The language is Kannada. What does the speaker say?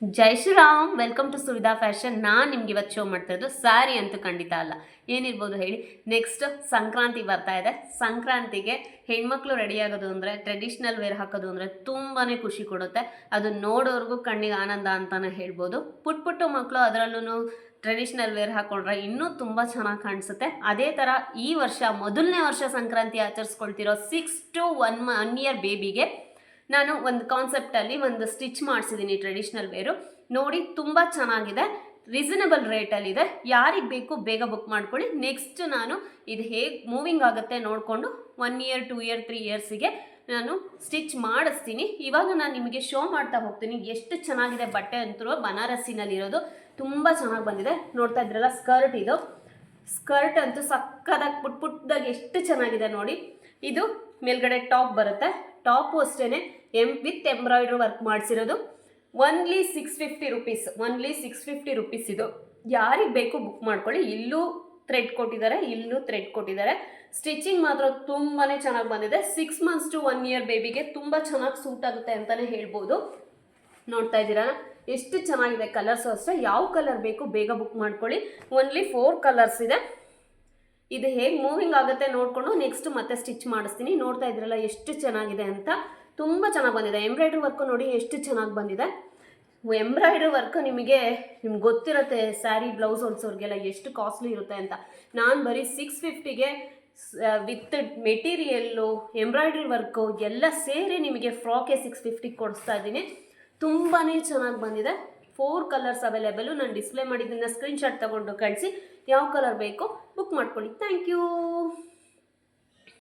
Jai Shriram. Welcome to Suvidha fashion. ನಾನು ನಿಮ್ಗೆ ಇವತ್ತು ಶೋ ಮಾಡ್ತಾ ಇರೋದು ಸ್ಯಾರಿ ಅಂತೂ ಖಂಡಿತ ಅಲ್ಲ. ಏನಿರ್ಬೋದು ಹೇಳಿ. ನೆಕ್ಸ್ಟ್ ಸಂಕ್ರಾಂತಿ ಬರ್ತಾ ಇದೆ. ಸಂಕ್ರಾಂತಿಗೆ ಹೆಣ್ಮಕ್ಳು ರೆಡಿ ಆಗೋದು ಅಂದರೆ, ಟ್ರೆಡಿಷ್ನಲ್ ವೇರ್ ಹಾಕೋದು ಅಂದರೆ ತುಂಬಾ ಖುಷಿ ಕೊಡುತ್ತೆ. ಅದು ನೋಡೋರ್ಗೂ ಕಣ್ಣಿಗೆ ಆನಂದ ಅಂತಲೇ ಹೇಳ್ಬೋದು. ಪುಟ್ಟ ಮಕ್ಕಳು ಅದರಲ್ಲೂ ಟ್ರೆಡಿಷ್ನಲ್ ವೇರ್ ಹಾಕೊಂಡ್ರೆ ಇನ್ನೂ ತುಂಬ ಚೆನ್ನಾಗಿ ಕಾಣಿಸುತ್ತೆ. ಅದೇ ಥರ ಈ ವರ್ಷ ಮೊದಲನೇ ವರ್ಷ ಸಂಕ್ರಾಂತಿ ಆಚರಿಸ್ಕೊಳ್ತಿರೋ 6 to 1 year ಬೇಬಿಗೆ ನಾನು ಒಂದು ಕಾನ್ಸೆಪ್ಟಲ್ಲಿ ಒಂದು ಸ್ಟಿಚ್ ಮಾಡಿಸಿದ್ದೀನಿ ಟ್ರೆಡಿಷ್ನಲ್ ವೇರು. ನೋಡಿ ತುಂಬ ಚೆನ್ನಾಗಿದೆ, ರೀಸನಬಲ್ ರೇಟಲ್ಲಿದೆ. ಯಾರಿಗೆ ಬೇಕು ಬೇಗ ಬುಕ್ ಮಾಡ್ಕೊಳ್ಳಿ. ನೆಕ್ಸ್ಟ್ ನಾನು ಇದು ಹೇಗೆ ಮೂವಿಂಗ್ ಆಗುತ್ತೆ ನೋಡಿಕೊಂಡು 1 year 2 year 3 yearsಗೆ ನಾನು ಸ್ಟಿಚ್ ಮಾಡಿಸ್ತೀನಿ. ಇವಾಗ ನಾನು ನಿಮಗೆ ಶೋ ಮಾಡ್ತಾ ಹೋಗ್ತೀನಿ ಎಷ್ಟು ಚೆನ್ನಾಗಿದೆ. ಬಟ್ಟೆ ಅಂತೂ ಬನಾರಸ್ಸಿನಲ್ಲಿರೋದು ತುಂಬ ಚೆನ್ನಾಗಿ ಬಂದಿದೆ. ನೋಡ್ತಾ ಇದ್ರಲ್ಲ, ಸ್ಕರ್ಟ್ ಅಂತೂ ಸಕ್ಕದಾಗಿ ಪುಟ್ಟದಾಗಿ ಎಷ್ಟು ಚೆನ್ನಾಗಿದೆ ನೋಡಿ. ಇದು ಮೇಲ್ಗಡೆ ಟಾಪ್ ಬರುತ್ತೆ. ಟಾಪು ಅಷ್ಟೇ ವಿತ್ ಎಂಬ್ರಾಯ್ಡ್ರಿ ವರ್ಕ್ ಮಾಡಿಸಿರೋದು. Only 650 rupees. ಓನ್ಲಿ 650 rupees ಇದು. ಯಾರಿಗೆ ಬೇಕು ಬುಕ್ ಮಾಡ್ಕೊಳ್ಳಿ. ಇಲ್ಲೂ ಥ್ರೆಡ್ ಕೊಟ್ಟಿದ್ದಾರೆ. ಸ್ಟಿಚಿಂಗ್ ಮಾತ್ರ ತುಂಬಾ ಚೆನ್ನಾಗಿ ಬಂದಿದೆ. 6 months to 1 year ಬೇಬಿಗೆ ತುಂಬ ಚೆನ್ನಾಗಿ ಸೂಟ್ ಆಗುತ್ತೆ ಅಂತಲೇ ಹೇಳ್ಬೋದು. ನೋಡ್ತಾ ಇದ್ದೀರಾ ಎಷ್ಟು ಚೆನ್ನಾಗಿದೆ. ಕಲರ್ಸು ಅಷ್ಟೇ. ಯಾವ ಕಲರ್ ಬೇಕು ಬೇಗ ಬುಕ್ ಮಾಡ್ಕೊಳ್ಳಿ. ಓನ್ಲಿ 4 ಕಲರ್ಸ್ ಇದೆ. ಇದು ಹೇಗೆ ಮೂವಿಂಗ್ ಆಗುತ್ತೆ ನೋಡಿಕೊಂಡು ನೆಕ್ಸ್ಟ್ ಮತ್ತೆ ಸ್ಟಿಚ್ ಮಾಡಿಸ್ತೀನಿ. ನೋಡ್ತಾ ಇದ್ರಲ್ಲ ಎಷ್ಟು ಚೆನ್ನಾಗಿದೆ ಅಂತ. ತುಂಬ ಚೆನ್ನಾಗಿ ಬಂದಿದೆ. ಎಂಬ್ರಾಯ್ಡ್ರಿ ವರ್ಕು ನೋಡಿ ಎಷ್ಟು ಚೆನ್ನಾಗಿ ಬಂದಿದೆ. ಎಂಬ್ರಾಯ್ಡ್ರಿ ವರ್ಕ್ ನಿಮಗೆ ಗೊತ್ತಿರುತ್ತೆ, ಸ್ಯಾರಿ ಬ್ಲೌಸ್ ಹೊಲ್ಸೋರಿಗೆಲ್ಲ ಎಷ್ಟು ಕಾಸ್ಟ್ಲಿ ಇರುತ್ತೆ ಅಂತ. ನಾನು ಬರೀ 650ಗೆ ವಿತ್ ಮೆಟೀರಿಯಲ್ಲು, ಎಂಬ್ರಾಯ್ಡ್ರಿ ವರ್ಕು ಎಲ್ಲ ಸೇರಿ ನಿಮಗೆ ಫ್ರಾಕೆ 650 ಕೊಡಿಸ್ತಾ ಇದ್ದೀನಿ. ತುಂಬಾ ಚೆನ್ನಾಗಿ ಬಂದಿದೆ. 4 ಕಲರ್ಸ್ ಅವೈಲೇಬಲು. ನಾನು ಡಿಸ್ಪ್ಲೇ ಮಾಡಿದ್ದನ್ನು ಸ್ಕ್ರೀನ್ಶಾಟ್ ತೊಗೊಂಡು ಕಳಿಸಿ. ಯಾವ ಕಲರ್ ಬೇಕೋ ಬುಕ್ ಮಾಡ್ಕೊಳ್ಳಿ. Thank you.